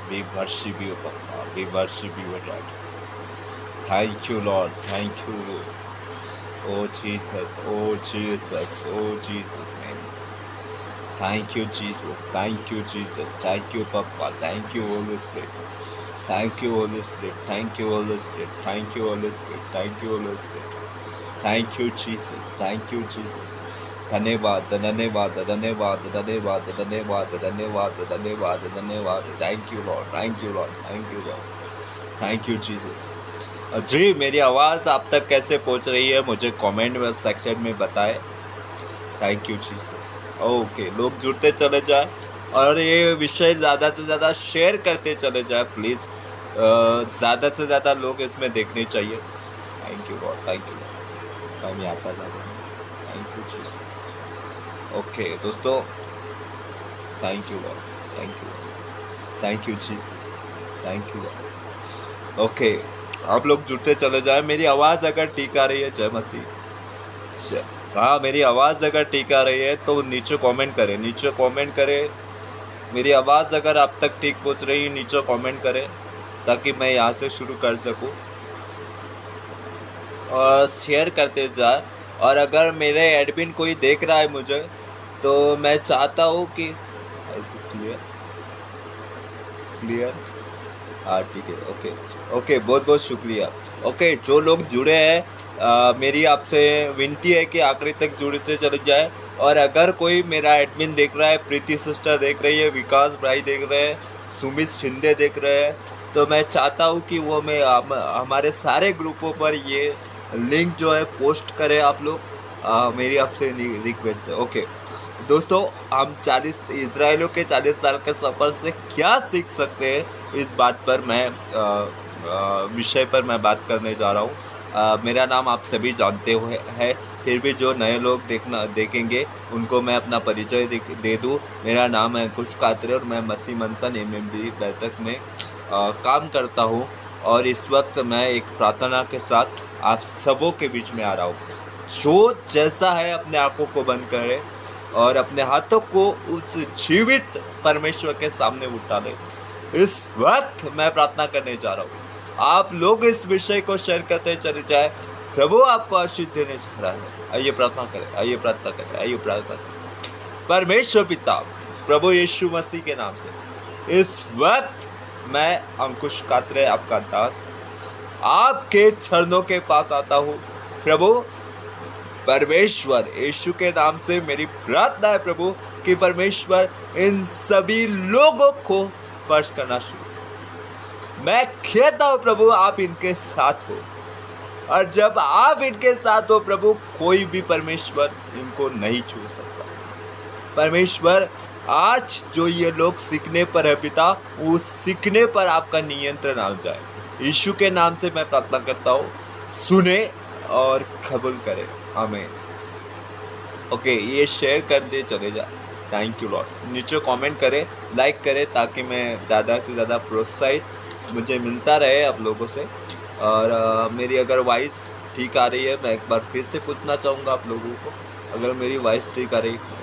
We worship you, Papa. We worship you, Lord. Thank you, Lord. Thank you. Oh Jesus. Oh Jesus. Oh Jesus' name. Thank you, Jesus. Thank you, Jesus. Thank you, Papa. Thank you, Holy Spirit. Thank you, Holy Spirit. Thank you, Holy Spirit. Thank you, Holy Spirit. Thank you, Holy Spirit. Thank you, Jesus. Thank you, Jesus. धन्यवाद धन्यवाद धन्यवाद धन्यवाद धन्यवाद धन्यवाद धन्यवाद धन्यवाद thank you Lord thank you Lord thank you Lord thank you Jesus. जी मेरी आवाज़ आप तक कैसे पहुंच रही है मुझे कमेंट में सेक्शन में बताएं। Thank you Jesus. ओके लोग जुड़ते चले जाए और ये विषय ज़्यादा से ज़्यादा शेयर करते चले जाए प्लीज़। ज़्यादा से ज़्यादा लोग इसमें देखने चाहिए। Thank you Lord thank you Lord. मैं यहाँ पर थैंक यू जीसस। ओके दोस्तों thank you Lord thank you Jesus thank you Lord. Okay आप लोग जुड़ते चले जाए। मेरी आवाज़ अगर ठीक आ रही है जय मसीह। हाँ मेरी आवाज़ अगर ठीक आ रही है तो नीचे कमेंट करें नीचे कमेंट करें। मेरी आवाज़ अगर आप तक ठीक पहुँच रही है नीचे कमेंट करें ताकि मैं यहाँ से शुरू कर सकूँ और शेयर करते जाए। और अगर मेरे एडमिन कोई देख रहा है मुझे तो मैं चाहता हूँ कि क्लियर हाँ ठीक है। ओके ओके बहुत बहुत शुक्रिया। ओके जो लोग जुड़े हैं मेरी आपसे विनती है कि आखिरी तक जुड़ते चले जाए। और अगर कोई मेरा एडमिन देख रहा है प्रीति सिस्टर देख रही है विकास भाई देख रहे हैं सुमित शिंदे देख रहे हैं तो मैं चाहता हूँ कि वो मैं हमारे सारे ग्रुपों पर ये लिंक जो है पोस्ट करें आप लोग। मेरी आपसे रिक्वेस्ट है। ओके दोस्तों हम 40 इजराइलियों के 40 साल के सफर से क्या सीख सकते हैं इस बात पर मैं विषय पर मैं बात करने जा रहा हूँ। मेरा नाम आप सभी जानते हुए है फिर भी जो नए लोग देखेंगे उनको मैं अपना परिचय दे दूँ। मेरा नाम है अंकुश कात्रे और मैं मसीह मंथन MMB बैठक में काम करता हूँ और इस वक्त मैं एक प्रार्थना के साथ आप सबों के बीच में आ रहा हूँ। जो जैसा है अपने आंखों को बंद करे और अपने हाथों को उस जीवित परमेश्वर के सामने उठा ले। इस वक्त मैं प्रार्थना करने जा रहा हूँ आप लोग इस विषय को शेयर करते चले जाए। प्रभु आपको आशीष देने जा रहा है। आइए प्रार्थना करें आइए प्रार्थना करें आइए प्रार्थना करें। परमेश्वर पिता प्रभु यीशु मसीह के नाम से इस वक्त मैं अंकुश कात्रे आपका दास आपके चरणों के पास आता हूँ। प्रभु परमेश्वर यीशु के नाम से मेरी प्रार्थना है प्रभु कि परमेश्वर इन सभी लोगों को स्पर्श करना शुरू। मैं कहता हूँ प्रभु आप इनके साथ हो और जब आप इनके साथ हो प्रभु कोई भी परमेश्वर इनको नहीं छू सकता। परमेश्वर आज जो ये लोग सीखने पर है पिता उस सीखने पर आपका नियंत्रण आ जाए। यीशु के नाम से मैं प्रार्थना करता हूँ सुने और कबूल करें आमीन। ओके ये शेयर कर दे चले जा। Thank you Lord. नीचे कमेंट करें लाइक करें ताकि मैं ज़्यादा से ज़्यादा प्रोत्साहित मुझे मिलता रहे आप लोगों से। और मेरी अगर वॉइस ठीक आ रही है मैं एक बार फिर से पूछना चाहूँगा आप लोगों को अगर मेरी वॉइस ठीक आ रही है।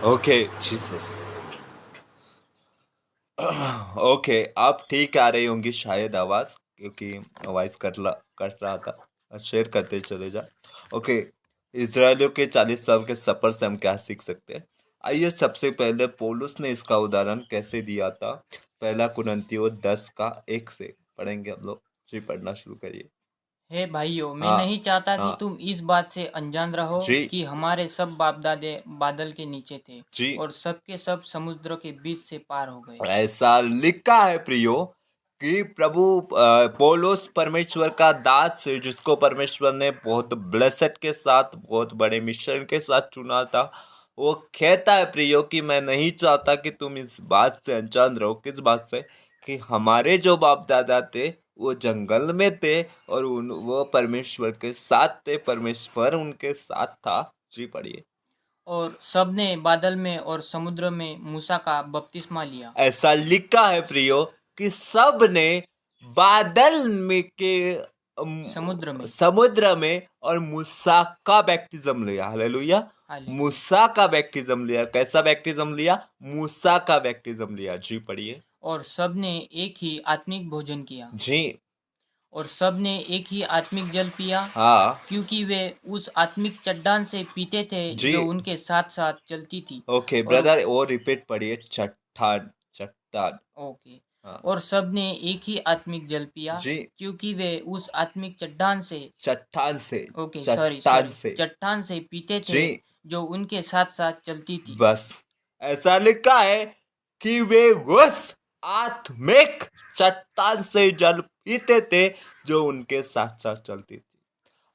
ओके जीसस ओके आप ठीक आ रही होंगी शायद आवाज़ क्योंकि वॉइस कट रहा था। शेयर करते चले जा। ओके इजरायलियों के 40 साल के सफ़र से हम क्या सीख सकते हैं। आइए सबसे पहले पौलुस ने इसका उदाहरण कैसे दिया था। पहला कुरिन्थियों 10:1 से पढ़ेंगे हम लोग। जी पढ़ना शुरू करिए। हे भाइयों मैं नहीं चाहता कि तुम इस बात से अनजान रहो कि हमारे सब बाप दादे बादल के नीचे थे और सबके सब समुद्र के बीच से पार हो गए। ऐसा लिखा है प्रियो कि प्रभु पौलुस परमेश्वर का दास जिसको परमेश्वर ने बहुत ब्लेसेड के साथ बहुत बड़े मिशन के साथ चुना था वो कहता है प्रियो कि मैं नहीं चाहता कि तुम इस बात से अनजान रहो। किस बात से कि हमारे जो बाप दादा थे वो जंगल में थे और वो परमेश्वर के साथ थे परमेश्वर उनके साथ था। जी पढ़िए। और सबने बादल में और समुद्र में मूसा का बपतिस्मा लिया। ऐसा लिखा है प्रियो कि सब ने बादल में के समुद्र में और मूसा का बैप्टिज्म लिया। हालेलुया। मूसा का बैप्टिज्म लिया। कैसा बैप्टिज्म लिया? मूसा का बैप्टिज्म लिया। जी पढ़िए। और सब ने एक ही आत्मिक भोजन किया। जी। और सब ने एक ही आत्मिक जल पिया। हाँ। क्योंकि वे उस आत्मिक चट्टान से पीते थे जो उनके साथ साथ चलती थी। ओके ब्रदर, वो रिपीट पढ़िए। चट्टान, चट्टान। ओके। और सब ने एक ही आत्मिक जल पिया। जी। क्योंकि वे उस आत्मिक चट्टान से ओके सॉरी चट्टान से पीते थे जो उनके साथ साथ चलती थी। बस ऐसा लिखा है कि वे उस आत्मिक चट्टान से जल पीते थे जो उनके साथ साथ चलती थी।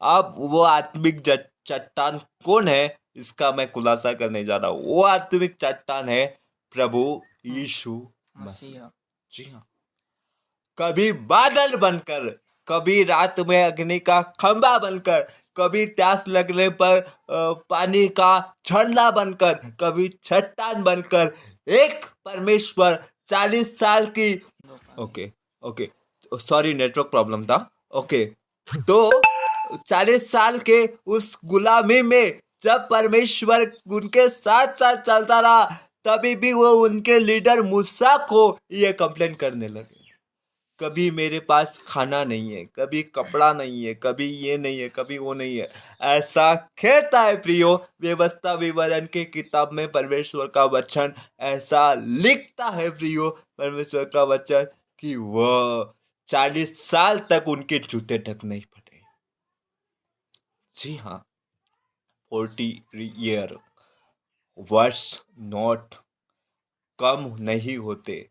अब वो आत्मिक चट्टान कौन है, इसका मैं खुलासा करने जा रहा हूँ। वो आत्मिक चट्टान है प्रभु यीशु मसीह। जी हाँ। कभी बादल बनकर, कभी रात में अग्नि का खंभा बनकर, कभी प्यास लगने पर पानी का झरना बनकर, कभी चट्टान बनकर, एक परमेश्वर 40 साल की ओके सॉरी नेटवर्क प्रॉब्लम था। ओके तो 40 साल के उस गुलामी में जब परमेश्वर उनके साथ साथ चलता रहा, तभी भी वो उनके लीडर मूसा को ये कंप्लेन करने लगे, कभी मेरे पास खाना नहीं है, कभी कपड़ा नहीं है, कभी ये नहीं है, कभी वो नहीं है। ऐसा कहता है प्रियो व्यवस्था विवरण के किताब में परमेश्वर का वचन, ऐसा लिखता है प्रियो परमेश्वर का वचन कि वह 40 साल तक उनके जूते ढक नहीं फटे। जी हाँ, 40 ईयर वर्ष नॉट कम नहीं होते,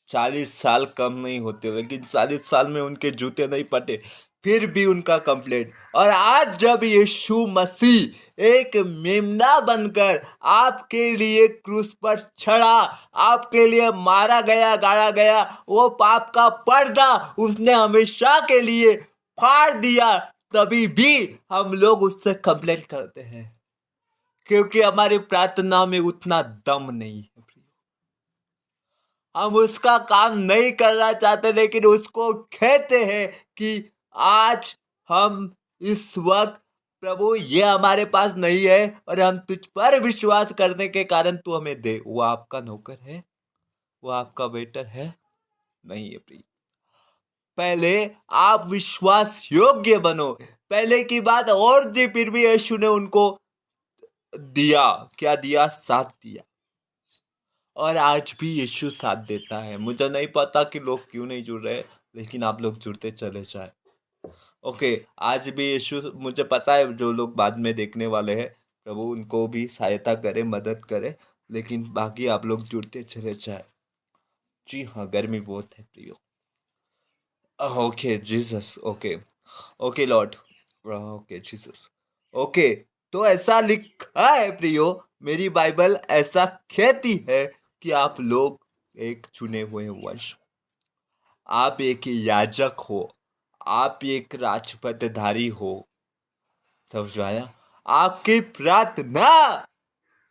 40 साल कम नहीं होते, लेकिन 40 साल में उनके जूते नहीं फटे, फिर भी उनका कंप्लेंट। और आज जब यीशु मसीह एक मेमना बनकर आपके लिए क्रूस पर चढ़ा, आपके लिए मारा गया, गाड़ा गया, वो पाप का पर्दा उसने हमेशा के लिए फाड़ दिया, तभी भी हम लोग उससे कंप्लेंट करते हैं, क्योंकि हमारी प्रार्थना में उतना दम नहीं है। हम उसका काम नहीं करना चाहते, लेकिन उसको कहते हैं कि आज हम इस वक्त प्रभु ये हमारे पास नहीं है और हम तुझ पर विश्वास करने के कारण तू हमें दे। वो आपका नौकर है? वो आपका वेटर है? नहीं है प्रिय। पहले आप विश्वास योग्य बनो। पहले की बात और थी, फिर भी यीशु ने उनको दिया, क्या दिया? साथ दिया। और आज भी यीशु साथ देता है। मुझे नहीं पता कि लोग क्यों नहीं जुड़ रहे, लेकिन आप लोग जुड़ते चले जाए। ओके, आज भी यीशु, मुझे पता है जो लोग बाद में देखने वाले हैं, प्रभु उनको भी सहायता करे, मदद करे, लेकिन बाकी आप लोग जुड़ते चले जाए। जी हाँ, गर्मी बहुत है प्रियो। Okay Jesus, okay Lord, okay Jesus. Okay, तो ऐसा लिखा है प्रियो, मेरी बाइबल ऐसा कहती है कि आप लोग एक चुने हुए वंश, आप एक याजक हो, आप एक राजपदधारी हो। समझ आया? आपकी प्रार्थना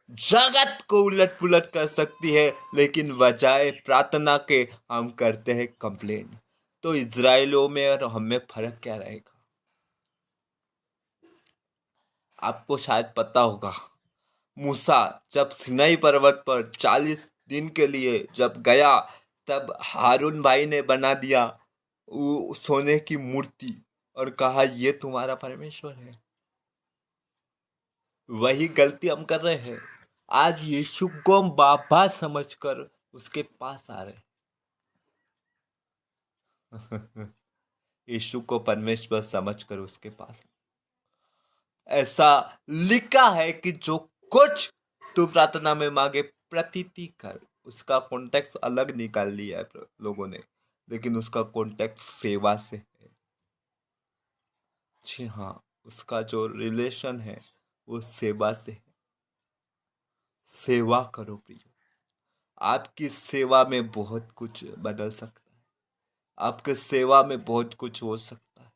जगत को उलट पुलट कर सकती है, लेकिन बजाय प्रार्थना के हम करते हैं कंप्लेन। तो इजराइलों में और हमें फर्क क्या रहेगा? आपको शायद पता होगा, मूसा जब सिनाई पर्वत पर 40 दिन के लिए जब गया, तब हारून भाई ने बना दिया वो सोने की मूर्ति और कहा ये तुम्हारा परमेश्वर है। वही गलती हम कर रहे हैं। आज यीशु को हम बाबा समझकर उसके पास आ रहे यीशु को परमेश्वर समझकर उसके पास। ऐसा लिखा है कि जो कुछ तू प्रार्थना में मांगे प्रतीति कर। उसका कॉन्टेक्स्ट अलग निकाल लिया है लोगों ने, लेकिन उसका कॉन्टेक्स्ट सेवा से है। जी हाँ, उसका जो रिलेशन है वो सेवा से है। सेवा करो प्रियो, आपकी सेवा में बहुत कुछ बदल सकता है, आपके सेवा में बहुत कुछ हो सकता है।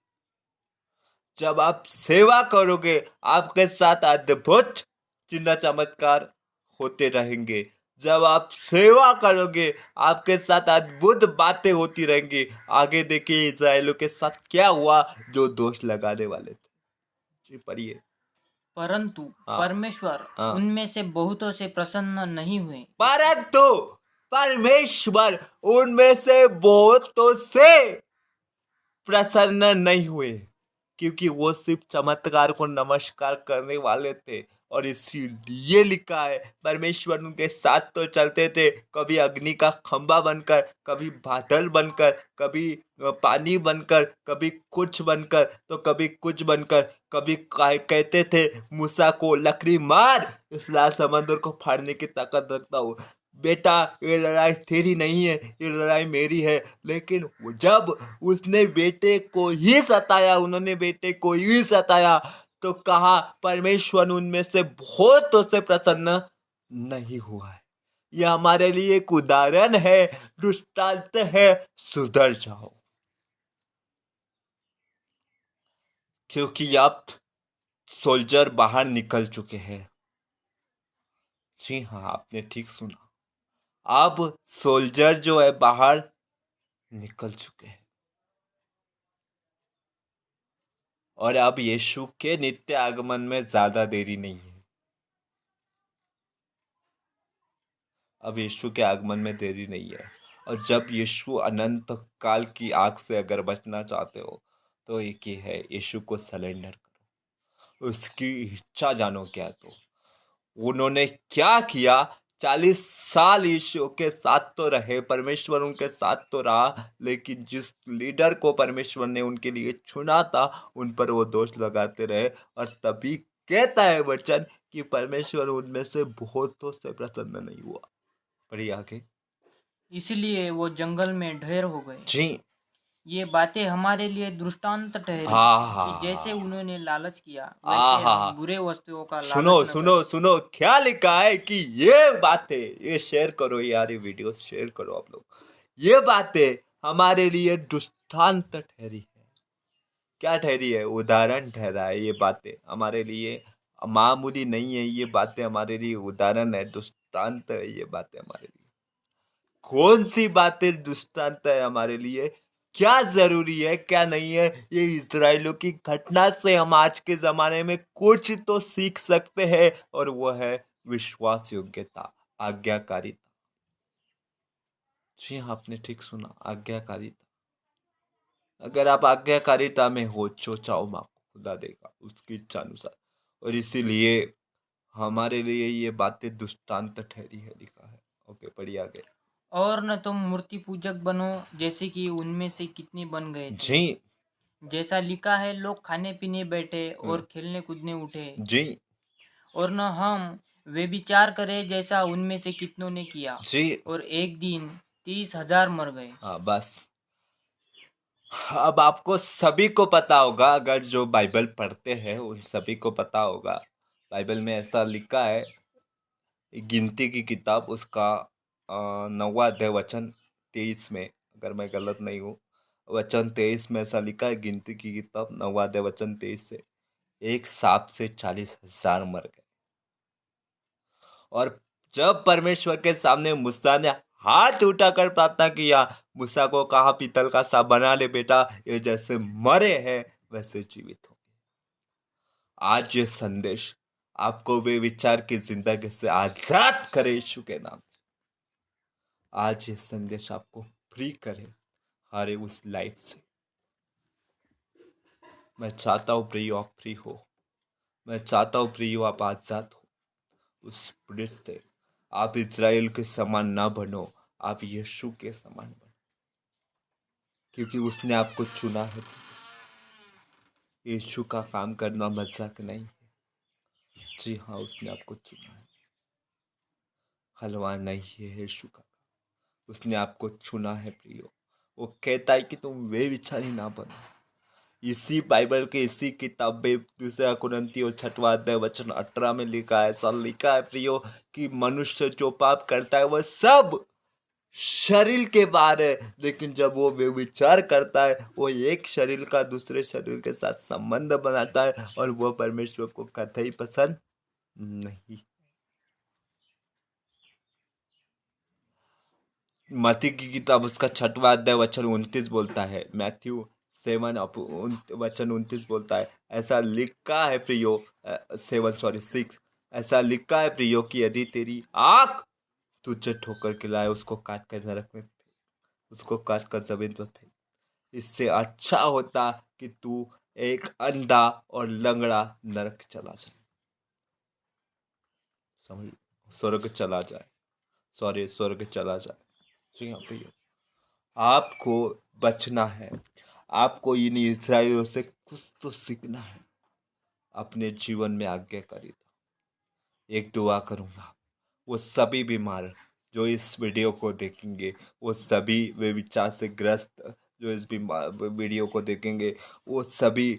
जब आप सेवा करोगे, आपके साथ अद्भुत चिन्ह चमत्कार होते रहेंगे। जब आप सेवा करोगे आपके साथ अद्भुत बातें होती रहेंगी। आगे देखिए इजराइलियों के साथ क्या हुआ जो दोष लगाने वाले थे। जी पढ़िए। परंतु हाँ, परमेश्वर हाँ। उनमें से बहुतों से प्रसन्न नहीं हुए। परंतु परमेश्वर उनमें से बहुतों से प्रसन्न नहीं हुए, क्योंकि वो सिर्फ चमत्कार को नमस्कार करने वाले थे। और इसीलिए लिखा है परमेश्वर उनके साथ तो चलते थे, कभी अग्नि का खंभा बनकर, कभी बादल बनकर, कभी पानी बनकर, कभी कुछ बनकर तो कभी कुछ बनकर, कभी कहते थे मूसा को लकड़ी मार, इस लाल समंदर को फाड़ने की ताकत रखता हूँ। बेटा ये लड़ाई तेरी नहीं है, ये लड़ाई मेरी है। लेकिन जब उसने बेटे को ही सताया, उन्होंने बेटे को ही सताया, तो कहा परमेश्वर उनमें से बहुतों से प्रसन्न नहीं हुआ है। यह हमारे लिए एक उदाहरण है, दृष्टांत है, सुधर जाओ। क्योंकि अब सोल्जर बाहर निकल चुके हैं। जी हाँ, आपने ठीक सुना। अब सोल्जर जो है बाहर निकल चुके हैं और अब यीशु के नित्य आगमन में ज्यादा देरी नहीं है। अब यीशु के आगमन में देरी नहीं है। और जब यीशु अनंत काल की आग से अगर बचना चाहते हो तो एक ही है, यीशु को सरेंडर करो, उसकी इच्छा जानो। क्या तो उन्होंने क्या किया, 40 साल यीशु के साथ तो रहे, परमेश्वर उनके साथ तो रहा, लेकिन जिस लीडर को परमेश्वर ने उनके लिए चुना था उन पर वो दोष लगाते रहे। और तभी कहता है वचन कि परमेश्वर उनमें से बहुतों से प्रसन्न नहीं हुआ। पढ़िए आगे। इसलिए वो जंगल में ढेर हो गए। जी। ये बातें हमारे लिए दृष्टांत ठहरी कि जैसे उन्होंने लालच किया वैसे हम बुरे वस्तुओं का लालच सुनो न सुनो करें। सुनो, क्या लिखा है कि ये बातें, ये शेयर करो यार, ये वीडियो शेयर करो आप लोग। ये बातें हमारे लिए दृष्टांत ठहरी है। क्या ठहरी है? उदाहरण ठहरा है। ये बातें हमारे लिए मामूली नहीं है, ये बातें हमारे लिए उदाहरण है, दृष्टांत है। ये बातें हमारे लिए कौन सी बातें दृष्टांत है हमारे लिए, क्या जरूरी है क्या नहीं है, ये इजराइलों की घटना से हम आज के जमाने में कुछ तो सीख सकते हैं, और वो है विश्वास योग्यता, आज्ञाकारिता। जी हाँ, आपने ठीक सुना, आज्ञाकारिता। अगर आप आज्ञाकारिता में हो, जो चाहो मांगो, खुदा देगा उसकी इच्छा अनुसार। और इसीलिए हमारे लिए ये बातें दृष्टांत ठहरी है, लिखा है। ओके, पढ़िए आगे। और न तुम मूर्ति पूजक बनो जैसे कि उनमें से कितने बन गए थे। जी। जैसा लिखा है, लोग खाने पीने बैठे और खेलने कूदने उठे। जी। और न हम वे विचार करें जैसा उनमें से कितनों ने किया। जी। और एक दिन 30,000 मर गए। हाँ बस। अब आपको सभी को पता होगा, अगर जो बाइबल पढ़ते हैं उन सभी को पता होगा, बाइबल में ऐसा लिखा है, गिनती की किताब उसका 9वां अध्याय वचन 23 में, अगर मैं गलत नहीं हूँ, वचन 23 में ऐसा लिखा है, गिनती की किताब 9वां अध्याय वचन 23 से, एक सांप से 40,000 मर गए। और जब परमेश्वर के सामने मूसा ने हाथ उठाकर प्रार्थना किया, मूसा को कहा पीतल का सांप बना ले बेटा, ये जैसे मरे हैं वैसे जीवित हो। आज ये संदेश आपको वे विचार की जिंदगी से आजाद करे यीशु के नाम से। आज ये संदेश आपको फ्री करे हर उस लाइफ से। मैं चाहता हूँ प्रियो आप फ्री हो, मैं चाहता हूँ प्रियो आप आजाद हो उस पुलिस से। आप इजराइल के समान ना बनो, आप यीशु के समान बनो, क्योंकि उसने आपको चुना है। यीशु का काम करना मजाक नहीं है। जी हाँ, उसने आपको चुना है, हलवा नहीं है यीशु का। उसने आपको चुना है प्रियो। वो कहता है कि तुम वे विचारी ना बनो। इसी बाइबल के इसी किताब में 2 कुरिन्थियों 6वां अध्याय वचन 18 में लिखा है, ऐसा लिखा है प्रियो कि मनुष्य जो पाप करता है वह सब शरीर के बाहर है, लेकिन जब वो विचार करता है वो एक शरीर का दूसरे शरीर के साथ संबंध बनाता है, और वो परमेश्वर को कतई पसंद नहीं। मत्ती की किताब उसका 6वां अध्याय वचन 29 बोलता है, मैथ्यू 7 वचन 29 बोलता है, ऐसा लिखा है प्रियो, 6, ऐसा लिखा है प्रियो कि यदि तेरी आँख तुझे ठोकर के लाए, उसको काट कर नरक में, उसको काट कर जमीन पर फेंक। इससे अच्छा होता कि तू एक अंधा और लंगड़ा नरक चला जाए, समझ, स्वर्ग चला जाए, स्वर्ग चला जाए। जी हाँ प्रियो, आपको बचना है, आपको इन इस्राएलियों से कुछ तो सीखना है, अपने जीवन में आज्ञाकारी। एक दुआ करूंगा, वो सभी बीमार जो इस वीडियो को देखेंगे, वो सभी वे विचार से ग्रस्त जो इस वीडियो को देखेंगे, वो सभी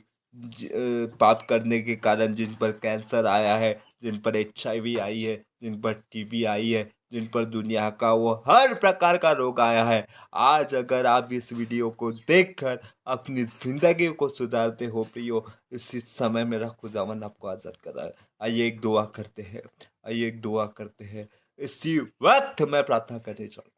पाप करने के कारण जिन पर कैंसर आया है, जिन पर HIV आई है, जिन पर TB आई है, जिन पर दुनिया का वो हर प्रकार का रोग आया है, आज अगर आप इस वीडियो को देखकर अपनी जिंदगी को सुधारते हो प्रियो, इसी समय मेरा खुदावन आपको आजाद कर रहा है। आइए एक दुआ करते हैं, आइए एक दुआ करते हैं। इसी वक्त मैं प्रार्थना करने चलूं।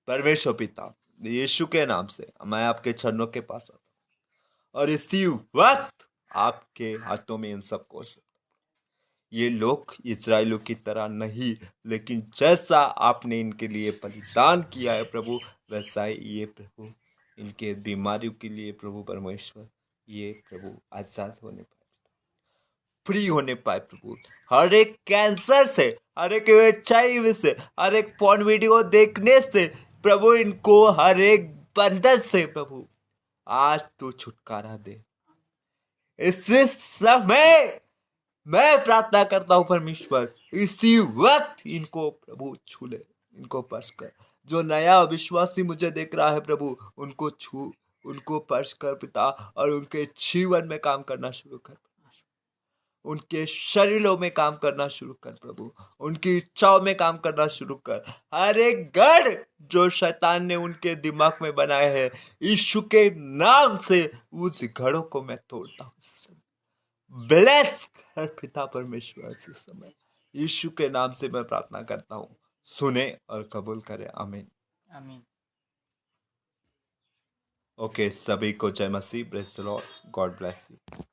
परमेश्वर पिता, यीशु के नाम से मैं आपके चरणों के पास आता हूं और इसी वक्त आपके हाथों में इन सबको, ये लोग इस्राएलियों की तरह नहीं, लेकिन जैसा आपने इनके लिए बलिदान किया है प्रभु, वैसा ही ये प्रभु इनके बीमारियों के लिए प्रभु परमेश्वर, ये प्रभु आजाद होने पाए, फ्री होने पाए प्रभु, हर एक कैंसर से, हर एक HIV से, हर एक पॉर्न वीडियो देखने से प्रभु, इनको हर एक बंधन से प्रभु आज तू छुटकारा दे। इस समय मैं प्रार्थना करता हूं परमेश्वर, इसी वक्त इनको प्रभु छू ले, इनको स्पर्श कर। जो नया विश्वासी मुझे देख रहा है प्रभु, उनको छू, उनको स्पर्श कर पिता, और उनके जीवन में काम करना शुरू कर, उनके शरीरों में काम करना शुरू कर प्रभु, उनकी इच्छाओं में काम करना शुरू कर। हर एक गढ़ जो शैतान ने उनके दिमाग में बनाए हैं, यीशु के नाम से उस गढ़ों को मैं तोड़ता हूँ। ब्लेस कर पिता परमेश्वर, इस समय यीशु के नाम से मैं प्रार्थना करता हूँ, सुने और कबूल करे, आमीन आमीन। ओके, सभी को जय मसीह, praise the Lord, God bless you.